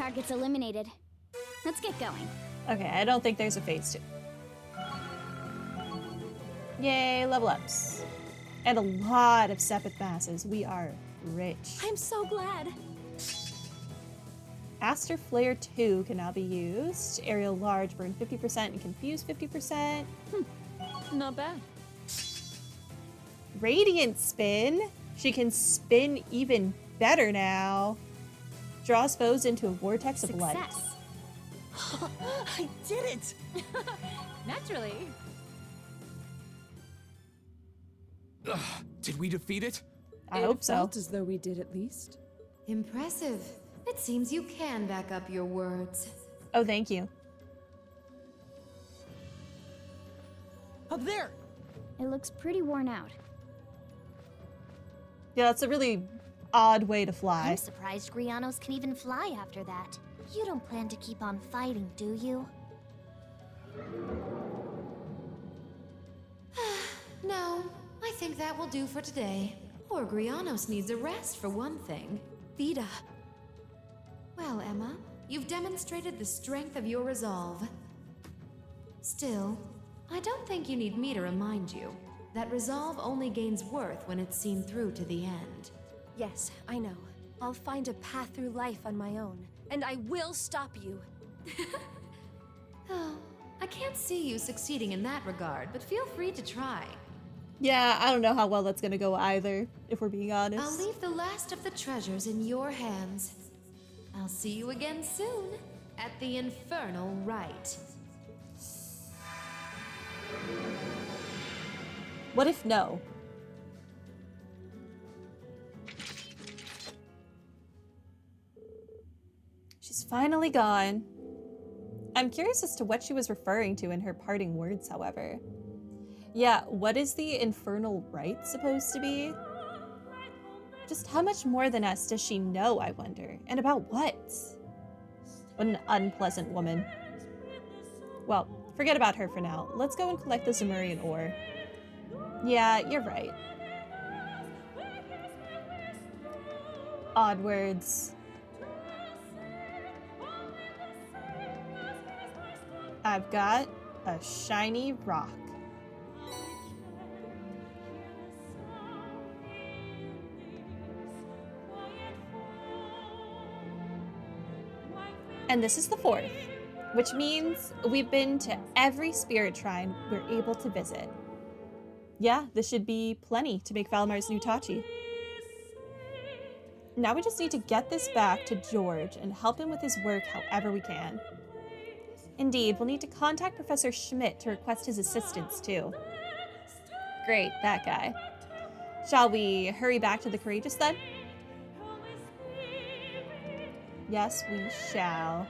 target's eliminated. Let's get going. Okay, I don't think there's a phase 2. Yay, level ups. And a lot of Sepith masses. We are rich. I'm so glad. Aster Flare 2 can now be used. Aerial Large burn 50% and Confuse 50%. Not bad. Radiant Spin. She can spin even better now. Draws foes into a vortex of light. I did it! Naturally. Did we defeat it? I hope so. Felt as though we did at least. Impressive. It seems you can back up your words. Oh, thank you. Up there! It looks pretty worn out. Yeah, that's a really odd way to I'm fly. surprised Grianos can even fly after that. You don't plan to keep on fighting, do you? No, I think that will do for today. Poor Grianos needs a rest for one thing. Vida. Well, Emma, you've demonstrated the strength of your resolve. Still, I don't think you need me to remind you that resolve only gains worth when it's seen through to the end. Yes, I know. I'll find a path through life on my own, and I will stop you. Oh, I can't see you succeeding in that regard, but feel free to try. Yeah, I don't know how well that's gonna go either, if we're being honest. I'll leave the last of the treasures in your hands. I'll see you again soon at the Infernal Rite. What if no? She's finally gone. I'm curious as to what she was referring to in her parting words, however. Yeah, what is the Infernal Rite supposed to be? Just how much more than us does she know, I wonder? And about what? What an unpleasant woman. Well, forget about her for now. Let's go and collect the Zemurian ore. Yeah, you're right. Odd words. I've got a shiny rock. And this is the 4th, which means we've been to every spirit shrine we're able to visit. Yeah, this should be plenty to make Valimar's new Tachi. Now we just need to get this back to George and help him with his work however we can. Indeed, we'll need to contact Professor Schmidt to request his assistance too. Great, that guy. Shall we hurry back to the Courageous then? Yes, we shall.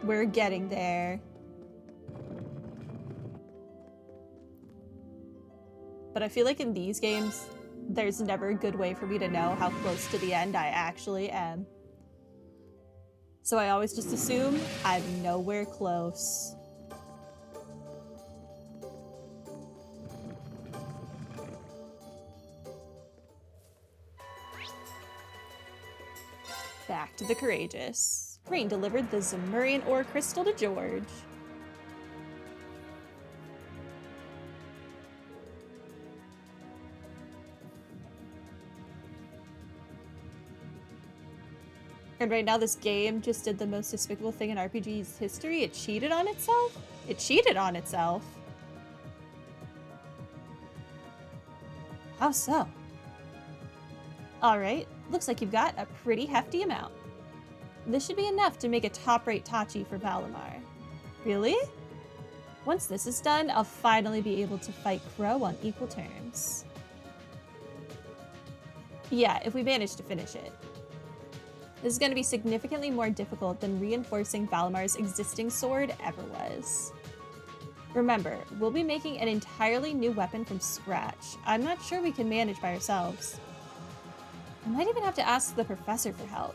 We're getting there. But I feel like in these games, there's never a good way for me to know how close to the end I actually am. So I always just assume I'm nowhere close. Back to the Courageous. Crane delivered the Zemurian ore crystal to George. And right now this game just did the most despicable thing in RPG's history. It cheated on itself? It cheated on itself. How so? Alright, looks like you've got a pretty hefty amount. This should be enough to make a top-rate Tachi for Valimar. Really? Once this is done, I'll finally be able to fight Crow on equal terms. Yeah, if we manage to finish it. This is going to be significantly more difficult than reinforcing Valimar's existing sword ever was. Remember, we'll be making an entirely new weapon from scratch. I'm not sure we can manage by ourselves. I might even have to ask the professor for help.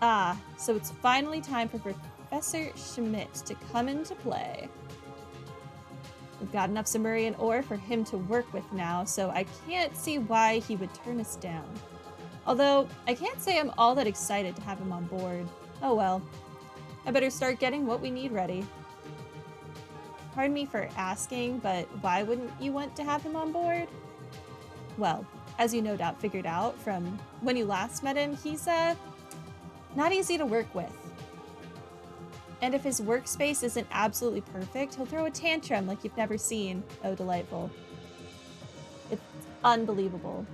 Ah, so it's finally time for Professor Schmidt to come into play. We've got enough Sumerian ore for him to work with now, so I can't see why he would turn us down. Although, I can't say I'm all that excited to have him on board. Oh well. I better start getting what we need ready. Pardon me for asking, but why wouldn't you want to have him on board? Well, as you no doubt figured out from when you last met him, he's, not easy to work with. And if his workspace isn't absolutely perfect, he'll throw a tantrum like you've never seen. Oh, delightful. It's unbelievable.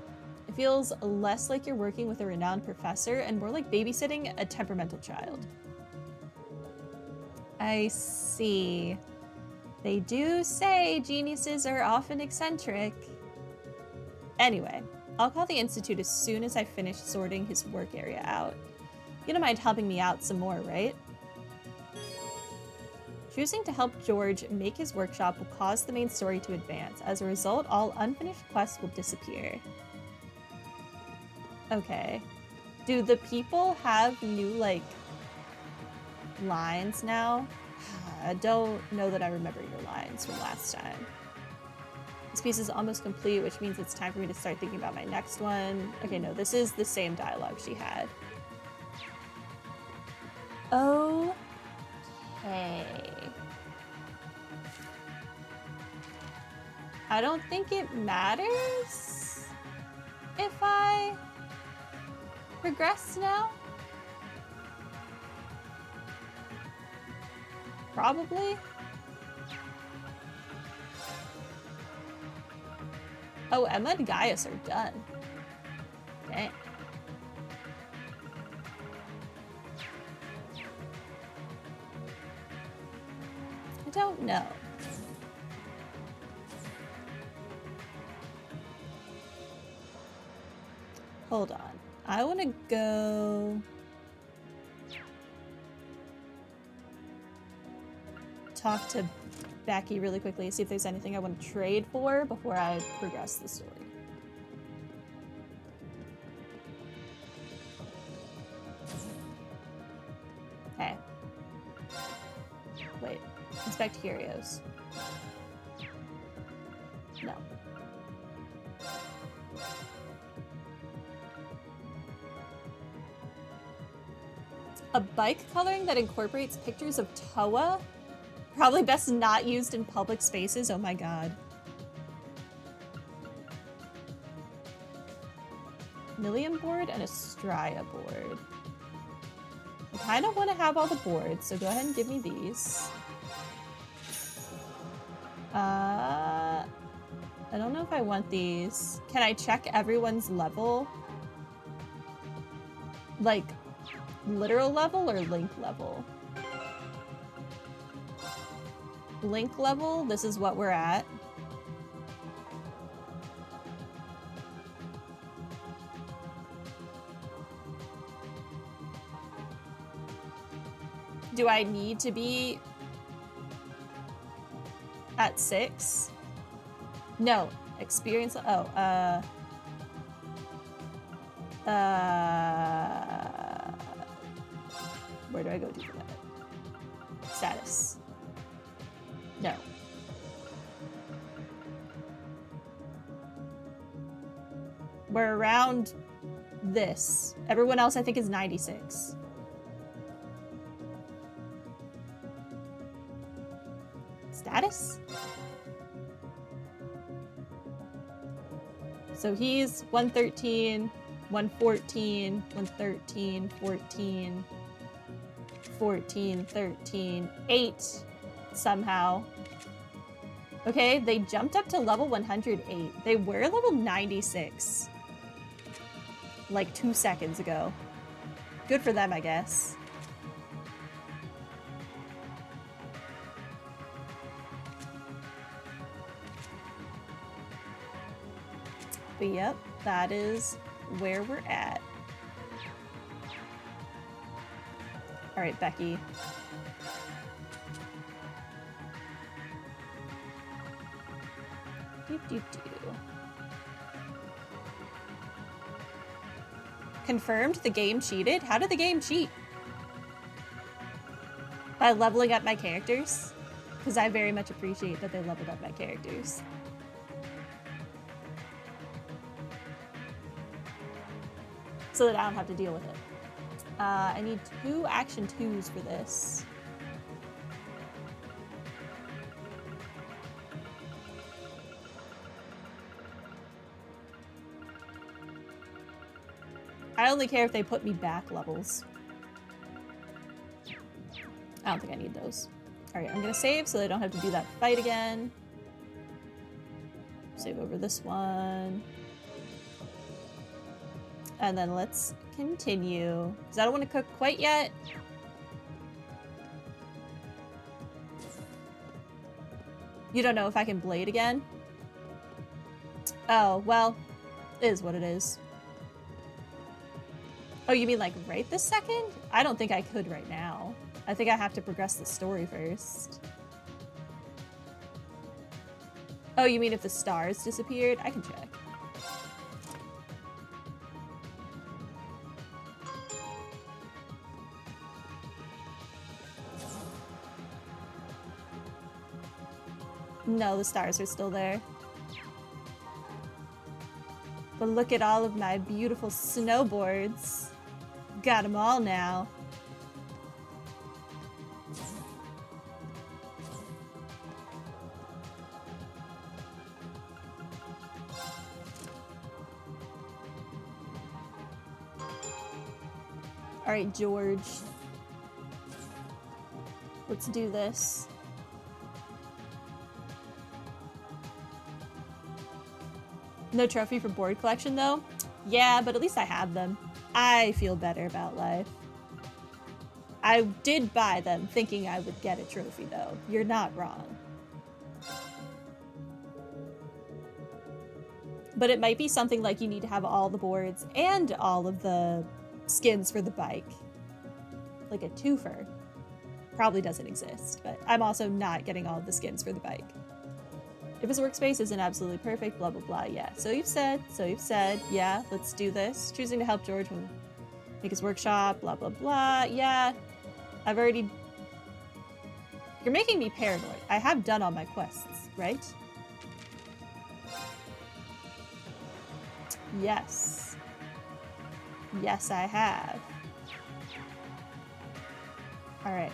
It feels less like you're working with a renowned professor and more like babysitting a temperamental child. I see. They do say geniuses are often eccentric. Anyway, I'll call the Institute as soon as I finish sorting his work area out. You don't mind helping me out some more, right? Choosing to help George make his workshop will cause the main story to advance. As a result, all unfinished quests will disappear. Okay. Do the people have new, like, lines now? I don't know that I remember your lines from last time. This piece is almost complete, which means it's time for me to start thinking about my next one. Okay, no, this is the same dialogue she had. Okay. I don't think it matters if I progress now. Probably. Oh, Emma and Gaius are done. Dang. I don't know. Hold on. I want to go talk to Becky really quickly, see if there's anything I want to trade for before I progress the story. Okay. Wait. Inspect curios. No. A bike coloring that incorporates pictures of Toa? Probably best not used in public spaces. Oh my god. Million board and a Straya board. I kind of want to have all the boards, so go ahead and give me these. I don't know if I want these. Can I check everyone's level? Like, literal level or link level? Link level, this is what we're at. Do I need to be at 6? No, experience, oh, where do I go do that? Status. No. We're around this. Everyone else I think is 96. Status? So he's 113, 114, 113, 14, 14, 13, 8 somehow. Okay, they jumped up to level 108. They were level 96. Like 2 seconds ago. Good for them, I guess. But yep, that is where we're at. Alright, Becky. Confirmed the game cheated? How did the game cheat? By leveling up my characters? because I very much appreciate that they leveled up my characters. So that I don't have to deal with it. I need 2 action 2s for this. I only care if they put me back levels. I don't think I need those. Alright, I'm gonna save so I don't have to do that fight again. Save over this one. And then let's continue. Because I don't want to cook quite yet. You don't know if I can blade again? Oh, well, it is what it is. Oh, you mean like right this second? I don't think I could right now. I think I have to progress the story first. Oh, you mean if the stars disappeared? I can check. No, the stars are still there. But look at all of my beautiful snowboards. Got them all now. All right, George. Let's do this. No trophy for board collection, though? Yeah, but at least I have them. I feel better about life. I did buy them thinking I would get a trophy, though. You're not wrong. But it might be something like you need to have all the boards and all of the skins for the bike. Like a twofer. Probably doesn't exist, but I'm also not getting all of the skins for the bike. If his workspace isn't absolutely perfect, blah, blah, blah. Yeah, so you've said, yeah, let's do this. Choosing to help George make his workshop, blah, blah, blah. Yeah, I've already... You're making me paranoid. I have done all my quests, right? Yes. Yes, I have. All right.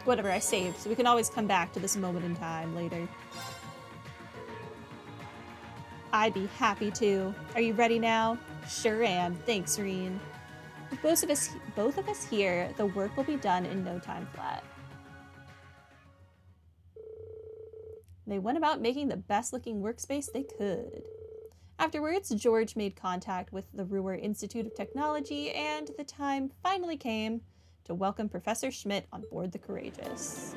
Whatever, I saved, so we can always come back to this moment in time later. I'd be happy to. Are you ready now? Sure am. Thanks, Reen. With both of us here, the work will be done in no time flat. They went about making the best-looking workspace they could. Afterwards, George made contact with the Ruhr Institute of Technology, and the time finally came to welcome Professor Schmidt on board the Courageous.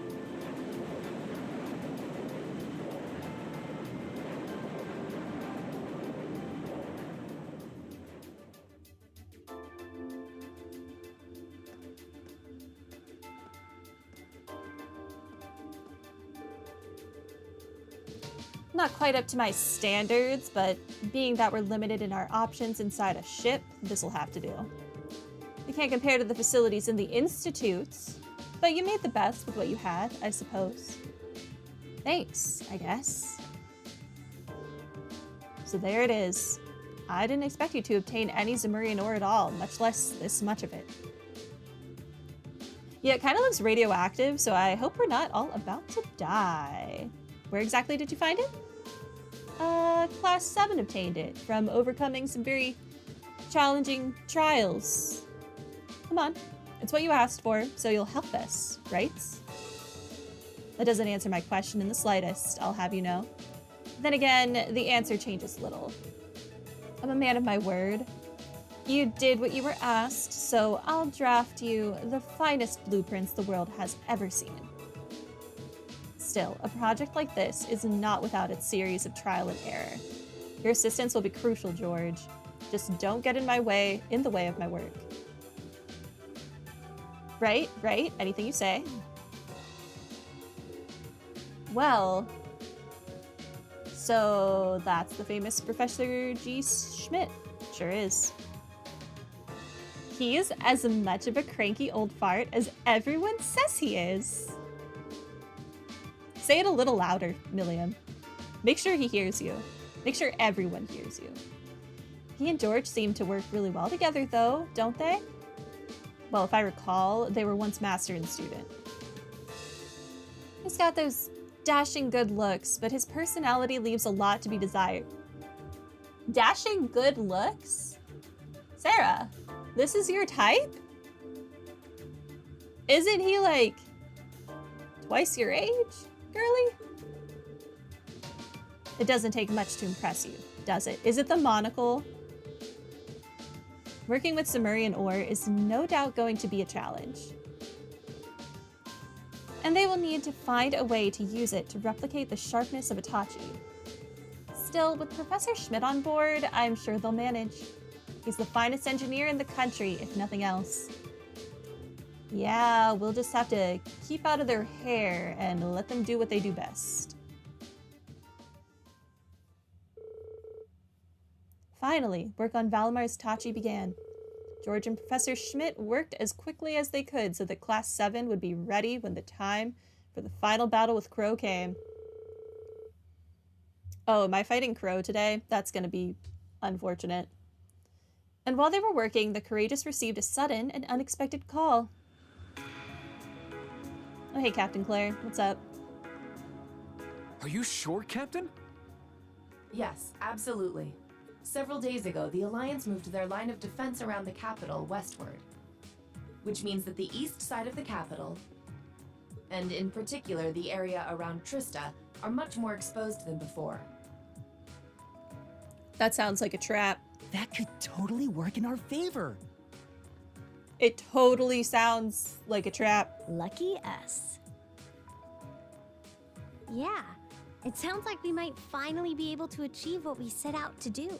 Not quite up to my standards, but being that we're limited in our options inside a ship, this'll have to do. You can't compare to the facilities in the Institutes, but you made the best with what you had, I suppose. Thanks, I guess. So there it is. I didn't expect you to obtain any Zemurian ore at all, much less this much of it. Yeah, it kind of looks radioactive, so I hope we're not all about to die. Where exactly did you find it? Class 7 obtained it from overcoming some very challenging trials. Come on, it's what you asked for, so you'll help us, right? That doesn't answer my question in the slightest, I'll have you know. Then again, the answer changes little. I'm a man of my word. You did what you were asked, so I'll draft you the finest blueprints the world has ever seen. Still, a project like this is not without its series of trial and error. Your assistance will be crucial, George. Just don't get in the way of my work. Right? Anything you say. Well, so that's the famous Professor G. Schmidt. Sure is. He's as much of a cranky old fart as everyone says he is. Say it a little louder, Milliam. Make sure he hears you. Make sure everyone hears you. He and George seem to work really well together, though, don't they? Well, if I recall, they were once master and student. He's got those dashing good looks, but his personality leaves a lot to be desired. Dashing good looks? Sarah, this is your type? Isn't he like twice your age, girly? It doesn't take much to impress you, does it? Is it the monocle? Working with Sumerian ore is no doubt going to be a challenge. And they will need to find a way to use it to replicate the sharpness of Itachi. Still, with Professor Schmidt on board, I'm sure they'll manage. He's the finest engineer in the country, if nothing else. Yeah, we'll just have to keep out of their hair and let them do what they do best. Finally, work on Valimar's Tachi began. George and Professor Schmidt worked as quickly as they could so that Class 7 would be ready when the time for the final battle with Crow came. Oh, am I fighting Crow today? That's going to be unfortunate. And while they were working, the Courageous received a sudden and unexpected call. Oh, hey, Captain Claire. What's up? Are you sure, Captain? Yes, absolutely. Several days ago, the Alliance moved their line of defense around the capital westward, which means that the east side of the capital, and in particular the area around Trista, are much more exposed than before. That sounds like a trap. That could totally work in our favor. It totally sounds like a trap. Lucky us. Yeah, it sounds like we might finally be able to achieve what we set out to do.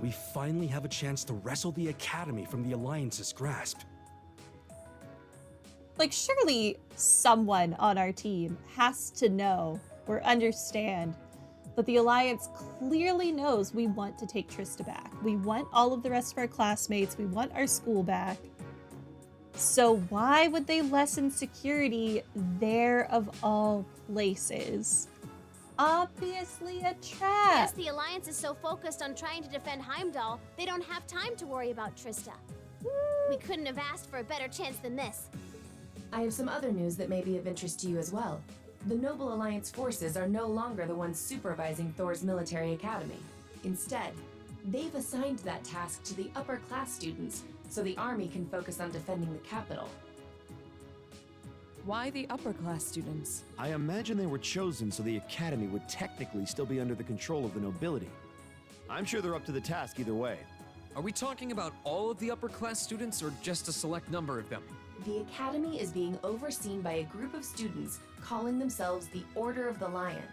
We finally have a chance to wrestle the Academy from the Alliance's grasp. Like, surely someone on our team has to know or understand that the Alliance clearly knows we want to take Trista back. We want all of the rest of our classmates. We want our school back. So why would they lessen security there of all places? Obviously a trap. Yes, the Alliance is so focused on trying to defend Heimdall, they don't have time to worry about Trista. We couldn't have asked for a better chance than this. I have some other news that may be of interest to you as well. The Noble Alliance forces are no longer the ones supervising Thor's military academy. Instead, they've assigned that task to the upper class students so the army can focus on defending the capital. Why the upper class students? I imagine they were chosen so the Academy would technically still be under the control of the nobility. I'm sure they're up to the task either way. Are we talking about all of the upper class students or just a select number of them? The academy is being overseen by a group of students calling themselves the Order of the Lion.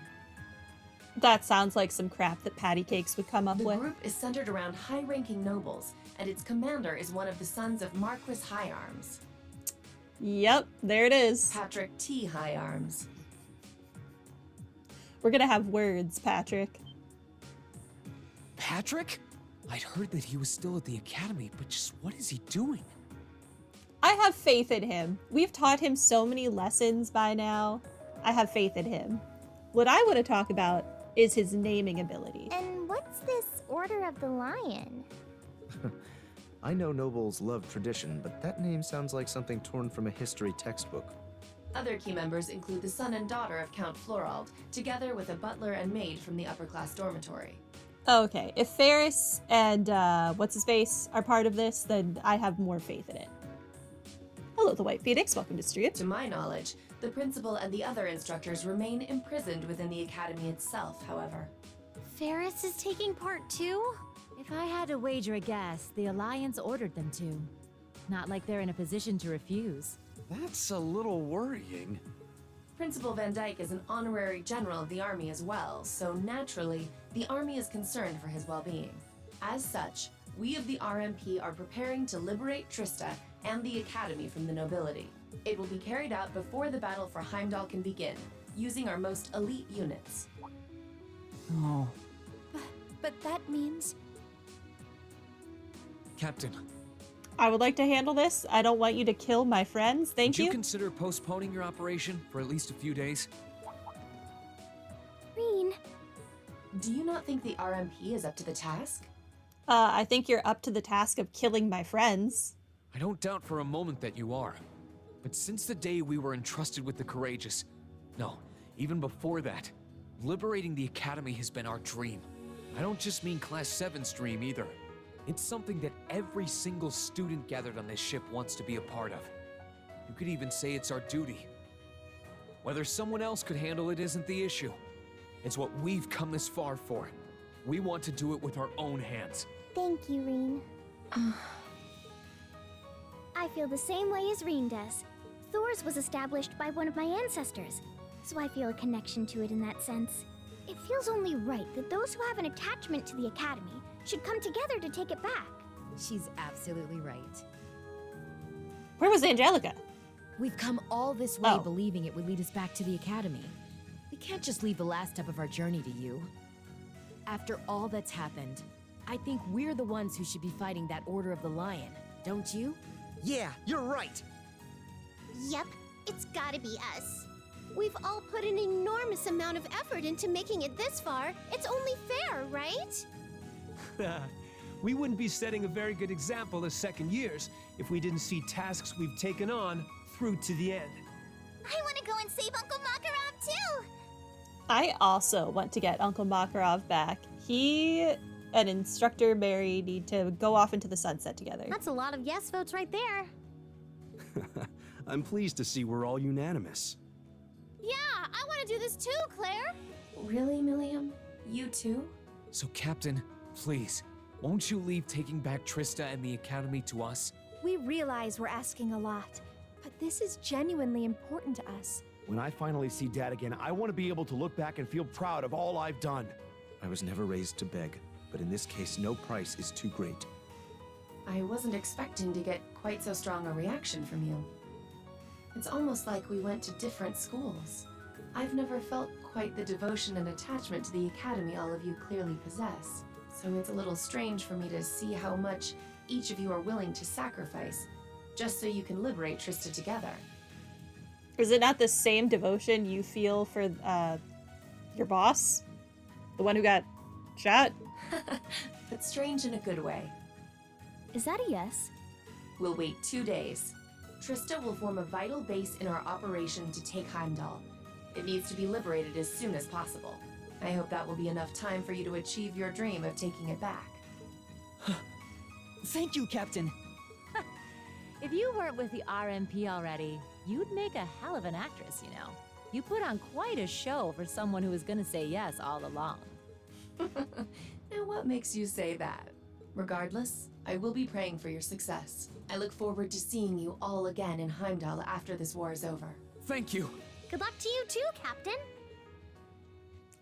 That sounds like some crap that Patty Cakes would come up The with. group is centered around high-ranking nobles, and its commander is one of the sons of Marquis Higharms, Yep, there it is. Patrick T. Higharms. We're gonna have words, Patrick. Patrick? I'd heard that he was still at the Academy, but just what is he doing? I have faith in him. We've taught him so many lessons by now. I have faith in him. What I want to talk about is his naming ability. And what's this Order of the Lion? I know nobles love tradition, but that name sounds like something torn from a history textbook. Other key members include the son and daughter of Count Florald, together with a butler and maid from the upper-class dormitory. Okay, if Ferris and what's-his-face are part of this, then I have more faith in it. Hello, the White Phoenix. Welcome to Street. To my knowledge, the principal and the other instructors remain imprisoned within the academy itself, however. Ferris is taking part too? If I had to wager a guess, the Alliance ordered them to. Not like they're in a position to refuse. That's a little worrying. Principal Van Dyke is an honorary general of the army as well, so naturally, the army is concerned for his well-being. As such, we of the RMP are preparing to liberate Trista and the academy from the nobility. It will be carried out before the battle for Heimdall can begin, using our most elite units. Oh. But that means... Captain, I would like to handle this. I don't want you to kill my friends. Thank would you you. consider postponing your operation for at least a few days? Reen, Do you not think the RMP is up to the task? I think you're up to the task of killing my friends. I don't doubt for a moment that you are. But since the day we were entrusted with the Courageous, no, even before that, liberating the Academy has been our dream. I don't just mean Class 7's dream either. It's something that every single student gathered on this ship wants to be a part of. You could even say it's our duty. Whether someone else could handle it isn't the issue. It's what we've come this far for. We want to do it with our own hands. thank you, Reen. I feel the same way as Reen does. Thor's was established by one of my ancestors, so I feel a connection to it in that sense. It feels only right that those who have an attachment to the Academy should come together to take it back. She's absolutely right. Where was Angelica? We've come all this way Oh. believing it would lead us back to the Academy. We can't just leave the last step of our journey to you. After all that's happened, I think we're the ones who should be fighting that Order of the Lion, don't you? Yeah, you're right. Yep, it's gotta be us. We've all put an enormous amount of effort into making it this far. It's only fair, right? We wouldn't be setting a very good example as second years if we didn't see tasks we've taken on through to the end. I want to go and save Uncle Makarov too! I also want to get Uncle Makarov back. He and Instructor Mary need to go off into the sunset together. That's a lot of yes votes right there. I'm pleased to see we're all unanimous. Yeah, I want to do this too, Claire. Really, Milliam? You too? So, Captain, please, won't you leave taking back Trista and the Academy to us? We realize we're asking a lot, but this is genuinely important to us. When I finally see Dad again, I want to be able to look back and feel proud of all I've done. I was never raised to beg, but in this case, no price is too great. I wasn't expecting to get quite so strong a reaction from you. It's almost like we went to different schools. I've never felt quite the devotion and attachment to the Academy all of you clearly possess. So it's a little strange for me to see how much each of you are willing to sacrifice, just so you can liberate Trista together. Is it not the same devotion you feel for your boss? The one who got shot? But strange in a good way. Is that a yes? We'll wait 2 days. Trista will form a vital base in our operation to take Heimdall. It needs to be liberated as soon as possible. I hope that will be enough time for you to achieve your dream of taking it back. Thank you, Captain. If you weren't with the RMP already, you'd make a hell of an actress, you know. You put on quite a show for someone who was gonna say yes all along. Now what makes you say that? Regardless, I will be praying for your success. I look forward to seeing you all again in Heimdall after this war is over. Thank you. Good luck to you too, Captain.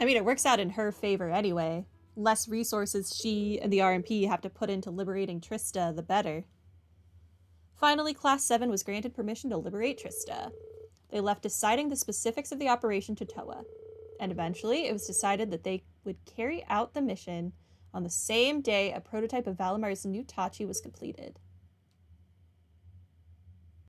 I mean, it works out in her favor anyway. Less resources she and the RMP have to put into liberating Trista, the better. Finally, Class 7 was granted permission to liberate Trista. They left deciding the specifics of the operation to Toa, and eventually it was decided that they would carry out the mission on the same day a prototype of Valimar's new Tachi was completed.